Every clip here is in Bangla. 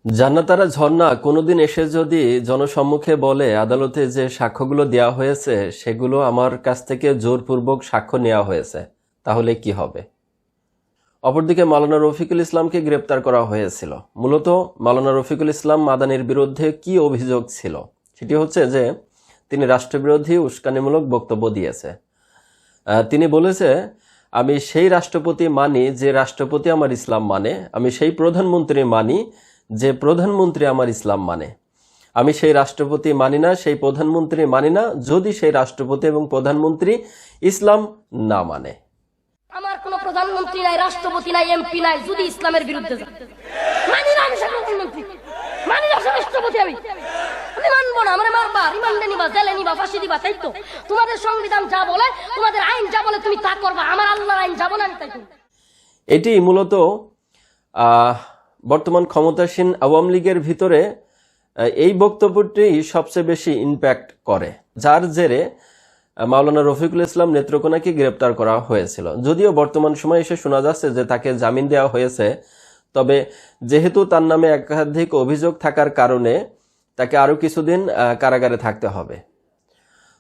জান্নাতারা ঝর্ণা কোনোদিন এসে যদি জনসম্মুখে বলে আদালতে যে সাক্ষ্যগুলো দেওয়া হয়েছে সেগুলো আমার কাছ থেকে জোরপূর্বক সাক্ষ্য নেওয়া হয়েছে, তাহলে কি হবে? অপরদিকে মাওলানা রফিকুল ইসলামকে গ্রেপ্তার করা হয়েছিল। মূলত মাওলানা রফিকুল ইসলাম মাদানির বিরুদ্ধে কি অভিযোগ ছিল? সেটি হচ্ছে যে তিনি রাষ্ট্রবিরোধী উস্কানিমূলক বক্তব্য দিয়েছে। তিনি বলেছে, আমি সেই রাষ্ট্রপতি মানি যে রাষ্ট্রপতি আমার ইসলাম মানে, আমি সেই প্রধানমন্ত্রী মানি যে প্রধানমন্ত্রী আমার ইসলাম মানে, আমি সেই রাষ্ট্রপতি মানি না, সেই প্রধানমন্ত্রী মানি না যদি সেই রাষ্ট্রপতি এবং প্রধানমন্ত্রী ইসলাম না মানে। আমার কোন প্রধানমন্ত্রী নাই, রাষ্ট্রপতি নাই, এমপি নাই, যদি ইসলামের বিরুদ্ধে যায় মানি না। আমি প্রধানমন্ত্রী মানি না, রাষ্ট্রপতি আমি মানবো না। আমার মারবা, রিমান্ডে নিবা, জেলে নিবা, ফাঁসি দিবা, তাই তো তোমাদের সংবিধান যা বলে, তোমাদের আইন যা বলে তুমি তা করবা। আমার আল্লাহর আইন যাব না, আমি তাই করব। এটি মূলত বর্তমান ক্ষমতাসীন আওয়ামী লীগের ভিতরে এই বক্তব্যটি সবচেয়ে বেশি ইম্প্যাক্ট করে, যার জেরে মাওলানা রফিকুল ইসলাম নেত্রকোনাকে গ্রেপ্তার করা হয়েছিল। যদিও বর্তমান সময়ে এসে শোনা যাচ্ছে যে তাকে জামিন দেওয়া হয়েছে, তবে যেহেতু তার নামে একাধিক অভিযোগ থাকার কারণে তাকে আরো কিছুদিন কারাগারে থাকতে হবে।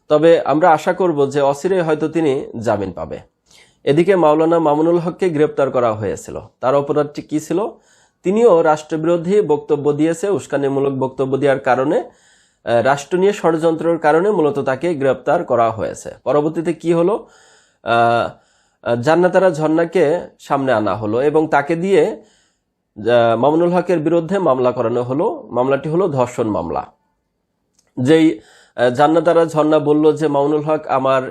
তবে আমরা আশা করব যে অচিরেই হয়তো তিনি জামিন পাবে। এদিকে মাওলানা মামুনুল হককে গ্রেপ্তার করা হয়েছিল। তার অপরাধটি কি ছিল? তিনিও রাষ্ট্রবিরোধী বক্তব্য দিয়েছে, উস্কানিমূলক বক্তব্য দেওয়ার কারণে, রাষ্ট্র নিয়ে ষড়যন্ত্রের কারণে মূলত তাকে গ্রেপ্তার করা হয়েছে। পরবর্তীতে কি হলো? জান্নাতারা ঝর্ণাকে সামনে আনা হলো এবং তাকে দিয়ে মামুনুল হকের বিরুদ্ধে মামলা করানো হলো। মামলাটি হলো ধর্ষণ মামলা। যেই জান্নাতারা ঝর্ণা বলল যে মামুনুল হক আমার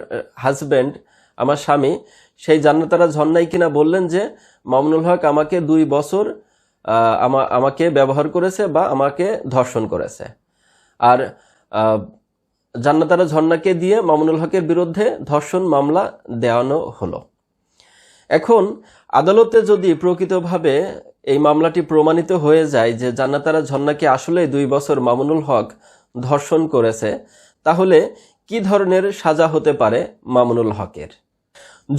হাজব্যান্ড, আমার স্বামী, সেই জান্নাতারা ঝর্ণাই কিনা বললেন যে মামুনুল হক আমাকে 2 বছর আমাকে ব্যবহার করেছে বা আমাকে ধর্ষণ করেছে। আর জান্নাতারা ঝর্ণাকে দিয়ে মামুনুল হকের বিরুদ্ধে ধর্ষণ মামলা দেওয়ানো হলো। এখন আদালতে যদি প্রকৃতভাবে এই মামলাটি প্রমাণিত হয়ে যায় যে জান্নাতারা ঝর্ণাকে আসলে 2 বছর মামুনুল হক ধর্ষণ করেছে, তাহলে কি ধরনের সাজা হতে পারে মামুনুল হকের?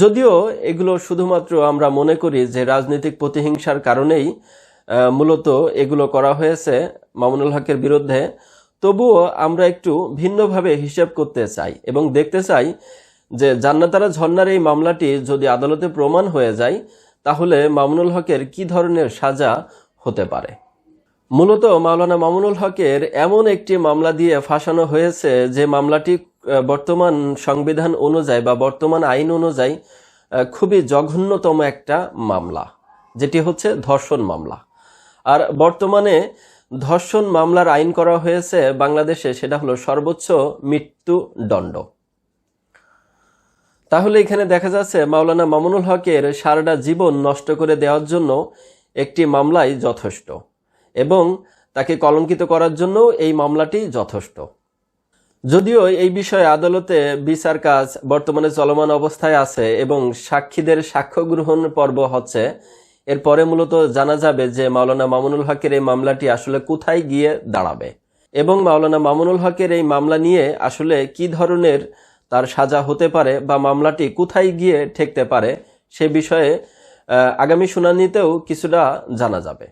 যদিও এগুলো শুধুমাত্র আমরা মনে করি যে রাজনৈতিক প্রতিহিংসার কারণেই মূলত এগুলো করা হয়েছে মামুনুল হকের বিরুদ্ধে, তবুও আমরা একটু ভিন্নভাবে হিসাব করতে চাই এবং দেখতে চাই যে জান্নাতারা ঝর্ণার এই মামলাটি যদি আদালতে প্রমাণ হয়ে যায় তাহলে মামুনুল হকের কি ধরনের সাজা হতে পারে। মূলত মাওলানা মামুনুল হকের এমন একটি মামলা দিয়ে ফাঁসানো হয়েছে যে মামলাটি বর্তমান সংবিধান অনুযায়ী বা বর্তমান আইন অনুযায়ী খুবই জঘন্যতম একটা মামলা, যেটি হচ্ছে ধর্ষণ মামলা। আর বর্তমানে ধর্ষণ মামলার আইন করা হয়েছে বাংলাদেশে, সেটা হলো সর্বোচ্চ মৃত্যুদণ্ড। তাহলে এখানে দেখা যাচ্ছে মাওলানা মামুনুল হকের সারাটা জীবন নষ্ট করে দেওয়ার জন্য একটি মামলাই যথেষ্ট এবং তাকে কলঙ্কিত করার জন্য এই মামলাটি যথেষ্ট। যদিও এই বিষয়ে আদালতে বিচার কাজ বর্তমানে চলমান অবস্থায় আছে এবং সাক্ষীদের সাক্ষ্য গ্রহণ পর্ব হচ্ছে, এরপরে মূলত জানা যাবে যে মাওলানা মামুনুল হকের এই মামলাটি আসলে কোথায় গিয়ে দাঁড়াবে এবং মাওলানা মামুনুল হকের এই মামলা নিয়ে আসলে কি ধরনের তার সাজা হতে পারে বা মামলাটি কোথায় গিয়ে ঠেকতে পারে, সে বিষয়ে আগামী শুনানিতেও কিছুটা জানা যাবে।